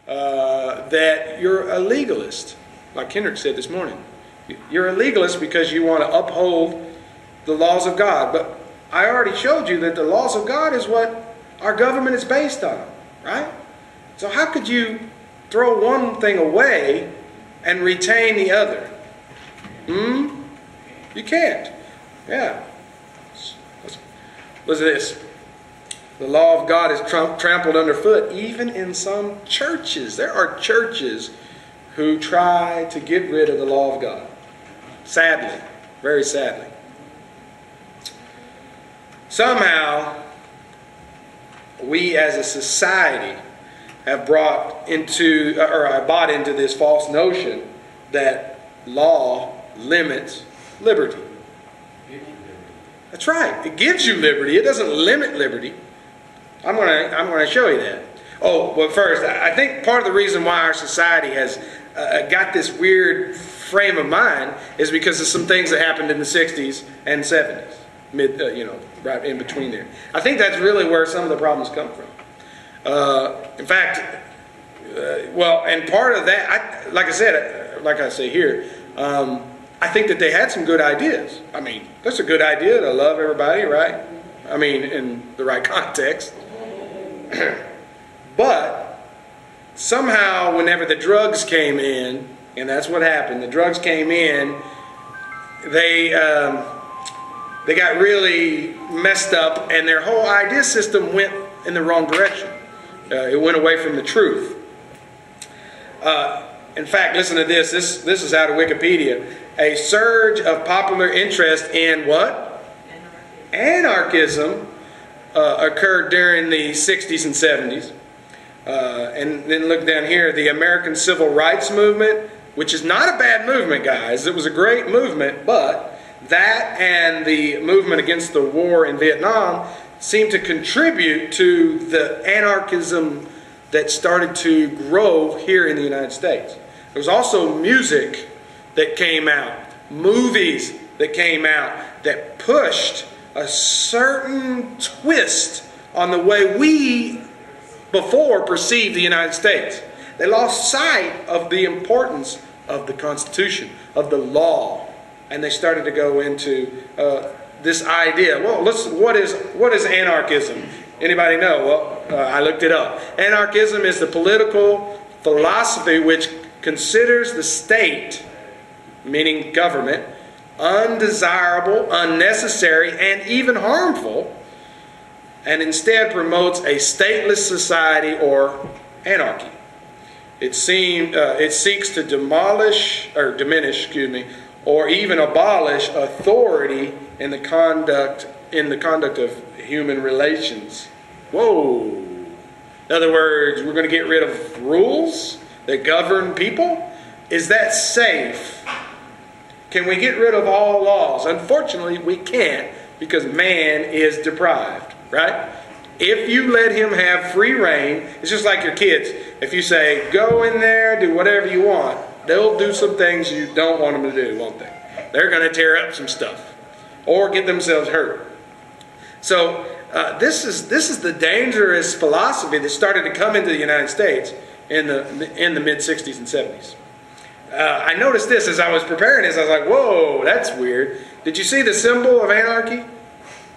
that you're a legalist, like Kendrick said this morning. You're a legalist because you want to uphold the laws of God. But I already showed you that the laws of God is what our government is based on, right? So how could you throw one thing away and retain the other? You can't. Yeah. Listen to this. The law of God is trampled underfoot, even in some churches. There are churches who try to get rid of the law of God. Sadly. Very sadly. Somehow, we as a society have bought into this false notion that law limits liberty. That's right. It gives you liberty. It doesn't limit liberty. I'm going to show you that. Oh, but first, I think part of the reason why our society has got this weird frame of mind is because of some things that happened in the 60s and 70s, right in between there. I think that's really where some of the problems come from. In fact, and part of that, like I say here, I think that they had some good ideas. I mean, that's a good idea to love everybody, right? I mean, in the right context. But somehow, whenever the drugs came in, and that's what happened, the drugs came in, they got really messed up, and their whole idea system went in the wrong direction. It went away from the truth. In fact, listen to this. This is out of Wikipedia. A surge of popular interest in what? Anarchism occurred during the 60s and 70s. And then look down here. The American Civil Rights Movement, which is not a bad movement, guys. It was a great movement, but that and the movement against the war in Vietnam seemed to contribute to the anarchism that started to grow here in the United States. There was also music that came out, movies that came out that pushed a certain twist on the way we before perceived the United States. They lost sight of the importance of the Constitution, of the law, and they started to go into this idea. Well, what is anarchism? Anybody know? Well, I looked it up. Anarchism is the political philosophy which considers the state, meaning government, undesirable, unnecessary, and even harmful, and instead promotes a stateless society or anarchy. It seeks to diminish, or even abolish authority in the conduct of human relations. Whoa! In other words, we're going to get rid of rules that govern people? Is that safe? Can we get rid of all laws? Unfortunately, we can't, because man is deprived, right? If you let him have free reign, it's just like your kids. If you say, go in there, do whatever you want, they'll do some things you don't want them to do, won't they? They're going to tear up some stuff or get themselves hurt. So this is the dangerous philosophy that started to come into the United States in the mid-60s and 70s. I noticed this as I was preparing this. I was like, whoa, that's weird. Did you see the symbol of anarchy?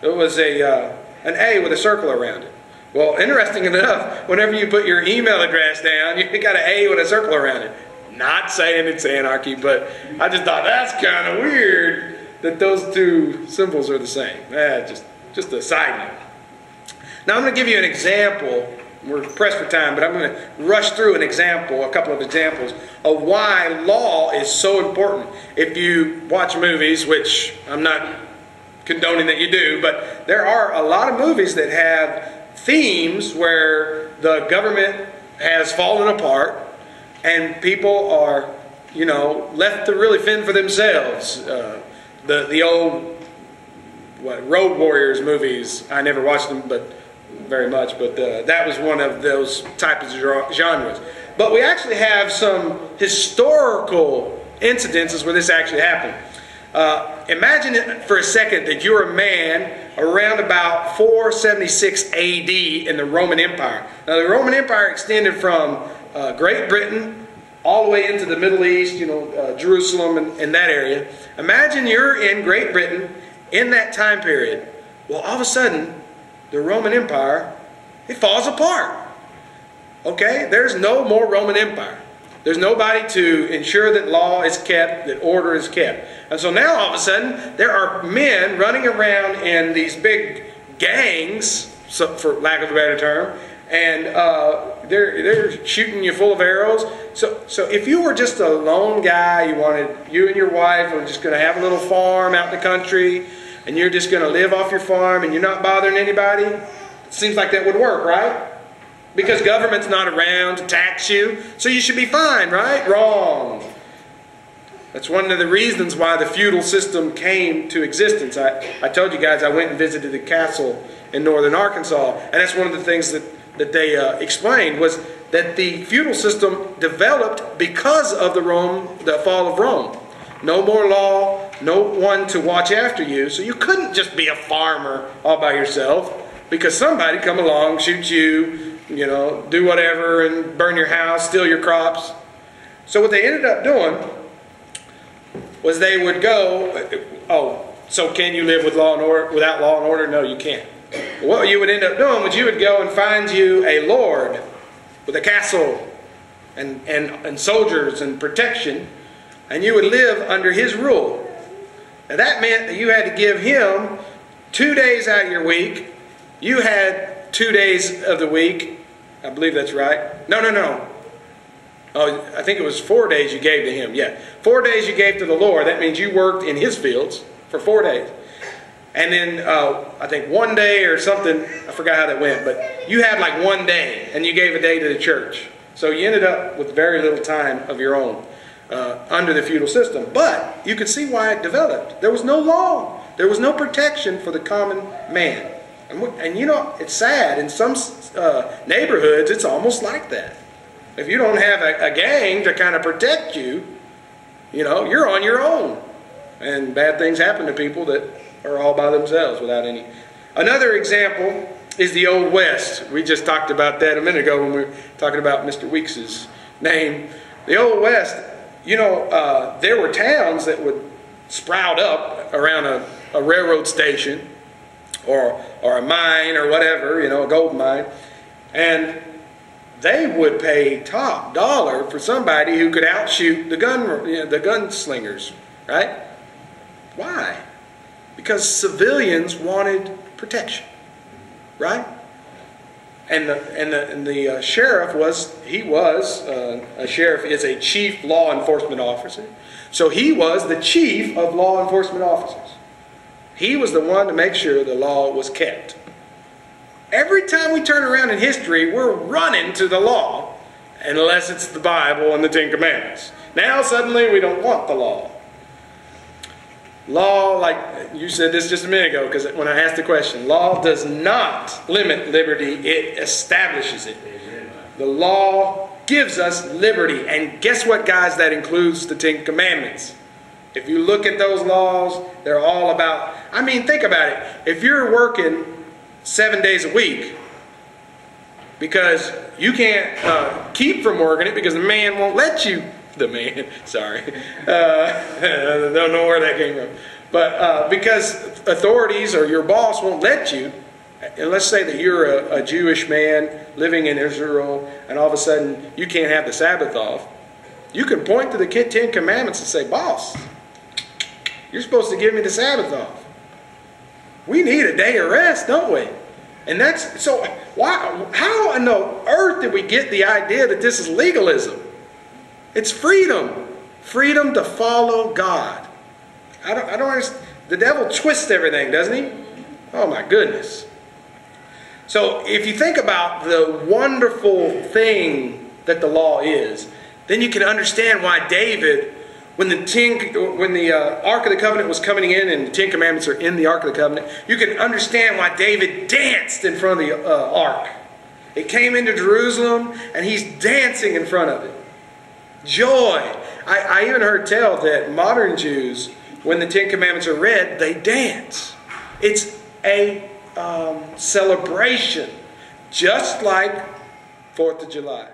It was an A with a circle around it. Well, interesting enough, whenever you put your email address down, you got an A with a circle around it. Not saying it's anarchy, but I just thought that's kind of weird that those two symbols are the same. Just a side note. Now I'm going to give you an example. We're pressed for time, but I'm going to rush through a couple of examples of why law is so important. If you watch movies, which I'm not condoning that you do, but there are a lot of movies that have themes where the government has fallen apart and people are, left to really fend for themselves. The old Road Warriors movies, I never watched them, but very much, but that was one of those types of genres. But we actually have some historical incidences where this actually happened. Imagine for a second that you're a man around about 476 AD in the Roman Empire. Now the Roman Empire extended from Great Britain, all the way into the Middle East, Jerusalem and that area. Imagine you're in Great Britain in that time period. Well, all of a sudden, the Roman Empire, it falls apart. Okay? There's no more Roman Empire. There's nobody to ensure that law is kept, that order is kept. And so now all of a sudden, there are men running around in these big gangs, for lack of a better term, and they're shooting you full of arrows. So if you were just a lone guy, you and your wife were just going to have a little farm out in the country, and you're just going to live off your farm, and you're not bothering anybody, it seems like that would work, right? Because government's not around to tax you, so you should be fine, right? Wrong. That's one of the reasons why the feudal system came to existence. I told you guys I went and visited the castle in northern Arkansas, and that's one of the things that they explained, was that the feudal system developed because of the fall of Rome. No more law, no one to watch after you, so you couldn't just be a farmer all by yourself, because somebody come along, shoot you, do whatever, and burn your house, steal your crops. So what they ended up doing was they would go, so can you live with law and order, without law and order? No, you can't. What you would end up doing was you would go and find you a lord with a castle and soldiers and protection, and you would live under his rule. Now that meant that you had to give him 2 days out of your week. You had 2 days of the week. I believe that's right. No. Oh, I think it was 4 days you gave to him. Yeah, 4 days you gave to the Lord. That means you worked in his fields for 4 days. And then I think 1 day or something, I forgot how that went, but you had like 1 day, and you gave a day to the church. So you ended up with very little time of your own under the feudal system. But you could see why it developed. There was no law. There was no protection for the common man. And it's sad. In some neighborhoods, it's almost like that. If you don't have a gang to kind of protect you, you're on your own. And bad things happen to people that are all by themselves without any. Another example is the Old West. We just talked about that a minute ago when we were talking about Mr. Weeks's name. The Old West, there were towns that would sprout up around a railroad station, or a mine or whatever, a gold mine, and they would pay top dollar for somebody who could outshoot the gunslingers, right? Why? Because civilians wanted protection, right? And the sheriff a sheriff is a chief law enforcement officer, so he was the chief of law enforcement officers. He was the one to make sure the law was kept. Every time we turn around in history, we're running to the law, unless it's the Bible and the Ten Commandments. Now suddenly we don't want the law. Law, like you said this just a minute ago, because when I asked the question, law does not limit liberty, it establishes it. The law gives us liberty. And guess what, guys? That includes the Ten Commandments. If you look at those laws, they're all about, think about it. If you're working 7 days a week, because you can't keep from working it because the man won't let you, sorry. I don't know where that came from. But because authorities or your boss won't let you, and let's say that you're a Jewish man living in Israel, and all of a sudden you can't have the Sabbath off, you can point to the Ten Commandments and say, boss, you're supposed to give me the Sabbath off. We need a day of rest, don't we? And that's, so how in the earth did we get the idea that this is legalism? It's freedom. Freedom to follow God. I don't understand. The devil twists everything, doesn't he? Oh my goodness. So if you think about the wonderful thing that the law is, then you can understand why David, when the Ark of the Covenant was coming in and the Ten Commandments are in the Ark of the Covenant, you can understand why David danced in front of the Ark. It came into Jerusalem and he's dancing in front of it. Joy. I even heard tell that modern Jews, when the Ten Commandments are read, they dance. It's a celebration, just like 4th of July.